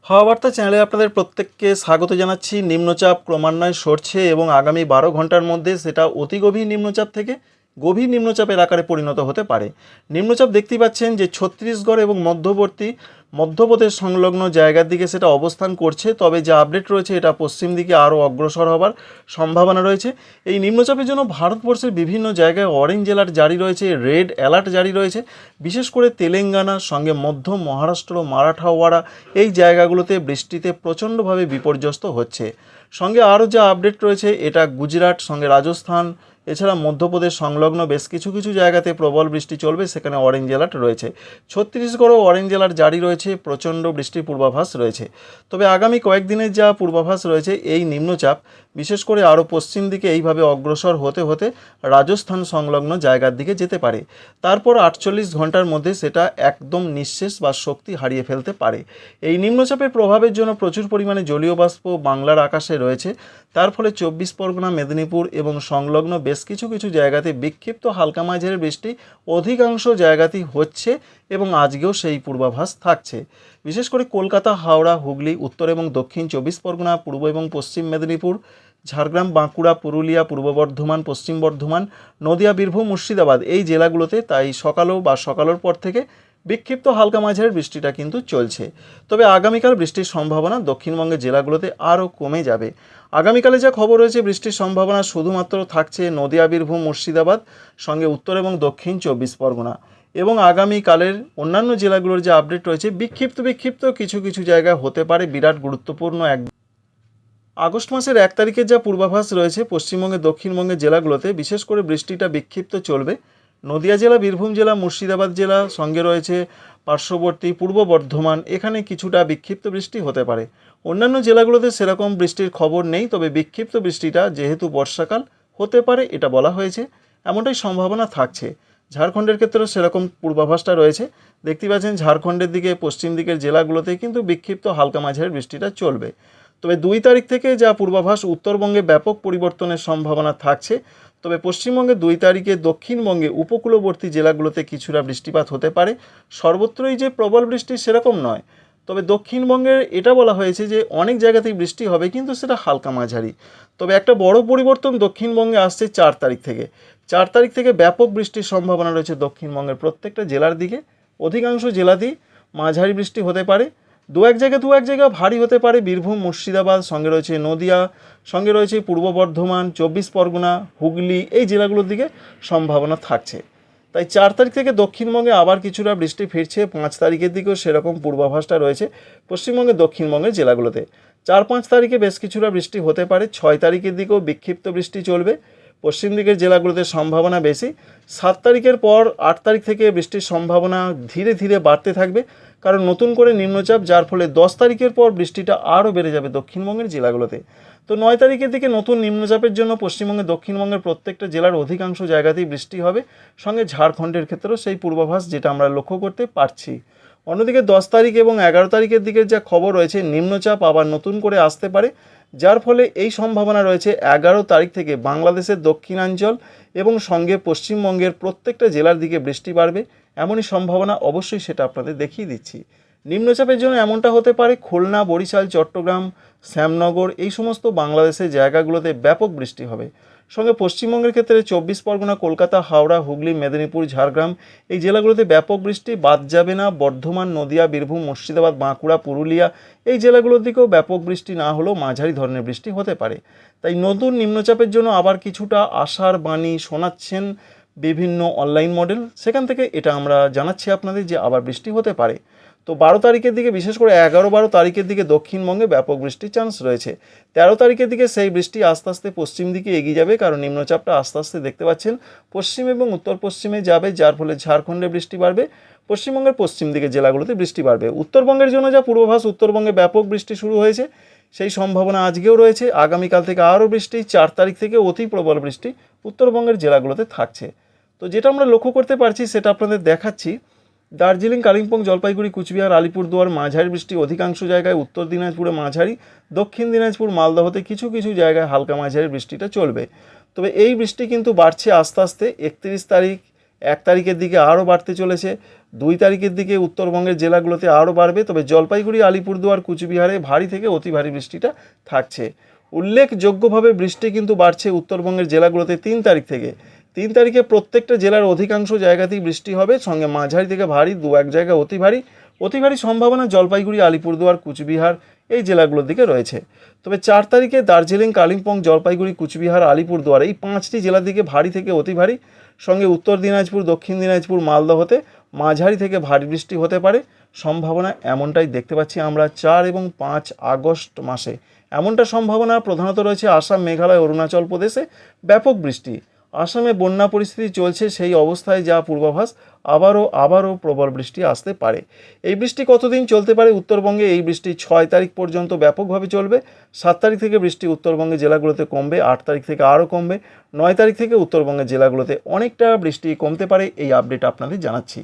হাওয়া বার্তা চ্যানেলে আপনাদের প্রত্যেককে স্বাগত জানাচ্ছি। নিম্নচাপ ক্রমান্বয়ে সরছে এবং আগামী 12 ঘন্টার মধ্যে সেটা অতি গভীর নিম্নচাপ থেকে গভীর নিম্নচাপের আকারে পরিণত হতে পারে। নিম্নচাপ দেখতেই পাচ্ছেন যে ছত্তিশগড় এবং মধ্যপ্রদেশ সংলগ্ন জায়গার দিকে সেটা অবস্থান করছে, তবে যা আপডেট রয়েছে এটা পশ্চিম দিকে আরও অগ্রসর হবার সম্ভাবনা রয়েছে। এই নিম্নচাপের জন্য ভারতবর্ষের বিভিন্ন জায়গায় অরেঞ্জ অ্যালার্ট জারি রয়েছে, রেড অ্যালার্ট জারি রয়েছে। বিশেষ করে তেলেঙ্গানা সঙ্গে মধ্য মহারাষ্ট্র, মারাঠাওয়াড়া এই জায়গাগুলোতে বৃষ্টিতে প্রচণ্ডভাবে বিপর্যস্ত হচ্ছে। সঙ্গে আরও যা আপডেট রয়েছে এটা গুজরাট সঙ্গে রাজস্থান এছাড়া মধ্যপ্রদেশ সংলগ্ন বেশ কিছু কিছু জায়গাতে প্রবল বৃষ্টি চলবে, সেখানে অরেঞ্জ অ্যালার্ট রয়েছে। ছত্তিশগড়ও অরেঞ্জ অ্যালার্ট জারি রয়েছে, প্রচণ্ড বৃষ্টির পূর্বাভাস রয়েছে। তবে আগামী কয়েকদিনের যা পূর্বাভাস রয়েছে এই নিম্নচাপ বিশেষ করে আরও পশ্চিম দিকে এইভাবে অগ্রসর হতে হতে রাজস্থান সংলগ্ন জায়গার দিকে যেতে পারে। তারপর 48 ঘন্টার মধ্যে সেটা একদম নিঃশেষ বা শক্তি হারিয়ে ফেলতে পারে। এই নিম্নচাপের প্রভাবের জন্য প্রচুর পরিমাণে জলীয় বাষ্প বাংলার আকাশে রয়েছে। তার ফলে 24 পরগনা, মেদিনীপুর এবং সংলগ্ন বেশ কিছু কিছু জায়গাতে বিক্ষিপ্ত হালকা মাঝারি বৃষ্টি অধিকাংশ জায়গাতেই হচ্ছে এবং আজকেও সেই পূর্বাভাস থাকছে। বিশেষ করে কলকাতা, হাওড়া, হুগলি, উত্তর এবং দক্ষিণ 24 পরগনা, পূর্ব এবং পশ্চিম মেদিনীপুর, ঝাড়গ্রাম, বাঁকুড়া, পুরুলিয়া, পূর্ব বর্ধমান, পশ্চিম বর্ধমান, নদিয়া, বীরভূম, মুর্শিদাবাদ এই জেলাগুলোতে তাই সকালের পর থেকে বিক্ষিপ্ত হালকা মাঝারি বৃষ্টিটা কিন্তু চলছে। তবে আগামীকাল বৃষ্টির সম্ভাবনা দক্ষিণবঙ্গের জেলাগুলোতে আরও কমে যাবে। আগামীকালে যা খবর রয়েছে বৃষ্টির সম্ভাবনা শুধুমাত্র থাকছে নদিয়া, বীরভূম, মুর্শিদাবাদ সঙ্গে উত্তর এবং দক্ষিণ 24 পরগনা। এবং আগামীকালের অন্যান্য জেলাগুলোর যে আপডেট রয়েছে বিক্ষিপ্ত কিছু কিছু জায়গায় হতে পারে বিরাট গুরুত্বপূর্ণ আগস্ট মাসের 1 তারিখের যা পূর্বাভাস রয়েছে পশ্চিমবঙ্গের দক্ষিণবঙ্গের জেলাগুলোতে বিশেষ করে বৃষ্টিটা বিক্ষিপ্ত চলবে। নদিয়া জেলা, বীরভূম জেলা, মুর্শিদাবাদ জেলা সঙ্গে রয়েছে পার্শ্ববর্তী পূর্ব বর্ধমান, এখানে কিছুটা বিক্ষিপ্ত বৃষ্টি হতে পারে। অন্যান্য জেলাগুলোতে সেরকম বৃষ্টির খবর নেই, তবে বিক্ষিপ্ত বৃষ্টিটা যেহেতু বর্ষাকাল হতে পারে এটা বলা হয়েছে, এমনটাই সম্ভাবনা থাকছে। ঝাড়খণ্ডের ক্ষেত্রেও সেরকম পূর্বাভাসটা রয়েছে। দেখতে পাচ্ছেন ঝাড়খণ্ডের দিকে পশ্চিম দিকের জেলাগুলোতে কিন্তু বিক্ষিপ্ত হালকা মাঝারি বৃষ্টিটা চলবে। তবে 2 তারিখ থেকে যা পূর্বাভাস উত্তরবঙ্গে ব্যাপক পরিবর্তনের সম্ভাবনা থাকছে। তবে পশ্চিমবঙ্গে 2 তারিখে দক্ষিণবঙ্গে উপকূলবর্তী জেলাগুলোতে কিছুটা বৃষ্টিপাত হতে পারে। সর্বত্রই যে প্রবল বৃষ্টি সেরকম নয়, তবে দক্ষিণবঙ্গের এটা বলা হয়েছে যে অনেক জায়গাতেই বৃষ্টি হবে কিন্তু সেটা হালকা মাঝারি। তবে একটা বড় পরিবর্তন দক্ষিণবঙ্গে আসছে 4 তারিখ থেকে। 4 তারিখ থেকে ব্যাপক বৃষ্টির সম্ভাবনা রয়েছে দক্ষিণবঙ্গের প্রত্যেকটা জেলার দিকে। অধিকাংশ জেলাতেই মাঝারি বৃষ্টি হতে পারে, দু এক জায়গা ভারী হতে পারে। বীরভূম, মুর্শিদাবাদ সঙ্গে রয়েছে নদিয়া, সঙ্গে রয়েছে পূর্ব বর্ধমান, 24 পরগনা, হুগলি এই জেলাগুলোর দিকে সম্ভাবনা থাকছে। তাই 4 তারিখ থেকে দক্ষিণবঙ্গে আবার কিছুটা বৃষ্টি ফিরছে। 5 তারিখের দিকেও সেরকম পূর্বাভাসটা রয়েছে পশ্চিমবঙ্গের দক্ষিণবঙ্গের জেলাগুলোতে। 4-5 তারিখে বেশ কিছুটা বৃষ্টি হতে পারে। 6 তারিখের দিকেও বিক্ষিপ্ত বৃষ্টি চলবে, পশ্চিম দিকের জেলাগুলোতে সম্ভাবনা বেশি। 7 তারিখের পর 8 তারিখ থেকে বৃষ্টির সম্ভাবনা ধীরে ধীরে বাড়তে থাকবে, কারণ নতুন করে নিম্নচাপ, যার ফলে 10 তারিখের পর বৃষ্টিটা আরও বেড়ে যাবে দক্ষিণবঙ্গের জেলাগুলোতে। তো 9 তারিখের দিকে নতুন নিম্নচাপের জন্য পশ্চিমবঙ্গের দক্ষিণবঙ্গের প্রত্যেকটা জেলার অধিকাংশ জায়গাতেই বৃষ্টি হবে, সঙ্গে ঝাড়খণ্ডের ক্ষেত্রেও সেই পূর্বাভাস যেটা আমরা লক্ষ্য করতে পারছি। অন্যদিকে 10 তারিখ এবং 11 তারিখের দিকের যা খবর রয়েছে নিম্নচাপ আবার নতুন করে আসতে পারে, যার ফলে এই সম্ভাবনা রয়েছে 11 তারিখ থেকে বাংলাদেশের দক্ষিণাঞ্চল এবং সঙ্গে পশ্চিমবঙ্গের প্রত্যেকটা জেলার দিকে বৃষ্টি বাড়বে। এমনই সম্ভাবনা, অবশ্যই সেটা আপনাদের দেখিয়ে দিচ্ছি। নিম্নচাপের জন্য এমনটা হতে পারে খুলনা, বরিশাল, চট্টগ্রাম, শ্যামনগর এই সমস্ত বাংলাদেশের জায়গাগুলোতে ব্যাপক বৃষ্টি হবে। সঙ্গে পশ্চিমবঙ্গের ক্ষেত্রে 24 পরগনা, কলকাতা, হাওড়া, হুগলি, মেদিনীপুর, ঝাড়গ্রাম এই জেলাগুলোতে ব্যাপক বৃষ্টি বাদ যাবে না। বর্ধমান, নদিয়া, বীরভূম, মুর্শিদাবাদ, বাঁকুড়া, পুরুলিয়া এই জেলাগুলোর দিকেও ব্যাপক বৃষ্টি না হলেও মাঝারি ধরনের বৃষ্টি হতে পারে। তাই নতুন নিম্নচাপের জন্য আবার কিছুটা আশার বাণী শোনাচ্ছেন বিভিন্ন অনলাইন মডেল, সেখান থেকে এটা আমরা জানাচ্ছি আপনাদের যে আবার বৃষ্টি হতে পারে। তো 12 তারিখের দিকে বিশেষ করে 11-12 তারিখের দিকে দক্ষিণবঙ্গে ব্যাপক বৃষ্টির চান্স রয়েছে। 13 তারিখের দিকে সেই বৃষ্টি আস্তে আস্তে পশ্চিম দিকে এগিয়ে যাবে, কারণ নিম্নচাপটা আস্তে আস্তে দেখতে পাচ্ছেন পশ্চিম এবং উত্তর পশ্চিমে যাবে, যার ফলে ঝাড়খণ্ডে বৃষ্টি বাড়বে, পশ্চিমবঙ্গের পশ্চিম দিকে জেলাগুলোতে বৃষ্টি বাড়বে। উত্তরবঙ্গের জন্য যা পূর্বাভাস উত্তরবঙ্গে ব্যাপক বৃষ্টি শুরু হয়েছে, সেই সম্ভাবনা আজকেও রয়েছে। আগামীকাল থেকে আরও বৃষ্টি, 4 তারিখ থেকে অতি প্রবল বৃষ্টি উত্তরবঙ্গের জেলাগুলোতে থাকছে। তো যেটা আমরা লক্ষ্য করতে পারছি সেটা আপনাদের দেখাচ্ছি। দার্জিলিং, কালিম্পং, জলপাইগুড়ি, কুচবিহার, আলিপুরদুয়ার মাঝারি বৃষ্টি অধিকাংশ জায়গায়, উত্তর দিনাজপুরে মাঝারি, দক্ষিণ দিনাজপুর, মালদহতে কিছু কিছু জায়গায় হালকা মাঝারি বৃষ্টিটা চলবে। তবে এই বৃষ্টি কিন্তু বাড়ছে আস্তে আস্তে। 31 তারিখ, 1 তারিখের দিকে আরও বাড়তে চলেছে। 2 তারিখের দিকে উত্তরবঙ্গের জেলাগুলোতে আরও বাড়বে, তবে জলপাইগুড়ি, আলিপুরদুয়ার, কুচবিহারে ভারী থেকে অতি ভারী বৃষ্টিটা থাকছে। উল্লেখযোগ্যভাবে বৃষ্টি কিন্তু বাড়ছে উত্তরবঙ্গের জেলাগুলোতে 3 তারিখ থেকে। 3 তারিখে প্রত্যেকটা জেলার অধিকাংশ জায়গাতেই বৃষ্টি হবে, সঙ্গে মাঝারি থেকে ভারী, 2-1 জায়গায় অতি ভারী সম্ভাবনা জলপাইগুড়ি, আলিপুরদুয়ার, কুচবিহার এই জেলাগুলোর দিকে রয়েছে। তবে 4 তারিখে দার্জিলিং, কালিম্পং, জলপাইগুড়ি, কুচবিহার, আলিপুরদুয়ার এই 5টি জেলার দিকে ভারী থেকে অতি ভারী, সঙ্গে উত্তর দিনাজপুর, দক্ষিণ দিনাজপুর, মালদহতে মাঝারি থেকে ভারী বৃষ্টি হতে পারে সম্ভাবনা, এমনটাই দেখতে পাচ্ছি আমরা 4 এবং 5 আগস্ট মাসে। এমনটা সম্ভাবনা প্রধানত রয়েছে আসাম, মেঘালয়, অরুণাচল প্রদেশে ব্যাপক বৃষ্টি। আসামে বন্যা পরিস্থিতি চলছে, সেই অবস্থায় যা পূর্বাভাস আবারও প্রবল বৃষ্টি আসতে পারে। এই বৃষ্টি কতদিন চলতে পারে উত্তরবঙ্গে? এই বৃষ্টি 6 তারিখ পর্যন্ত ব্যাপকভাবে চলবে। 7 তারিখ থেকে বৃষ্টি উত্তরবঙ্গের জেলাগুলোতে কমবে, 8 তারিখ থেকে আরও কমবে, 9 তারিখ থেকে উত্তরবঙ্গের জেলাগুলোতে অনেকটা বৃষ্টি কমতে পারে। এই আপডেট আপনাদের জানাচ্ছি।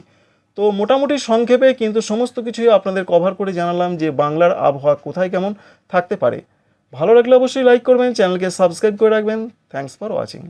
তো মোটামুটি সংক্ষেপে কিন্তু সমস্ত কিছুই আপনাদের কভার করে জানালাম যে বাংলার আবহাওয়া কোথায় কেমন থাকতে পারে। ভালো লাগলে অবশ্যই লাইক করবেন, চ্যানেলকে সাবস্ক্রাইব করে রাখবেন। Thanks for watching.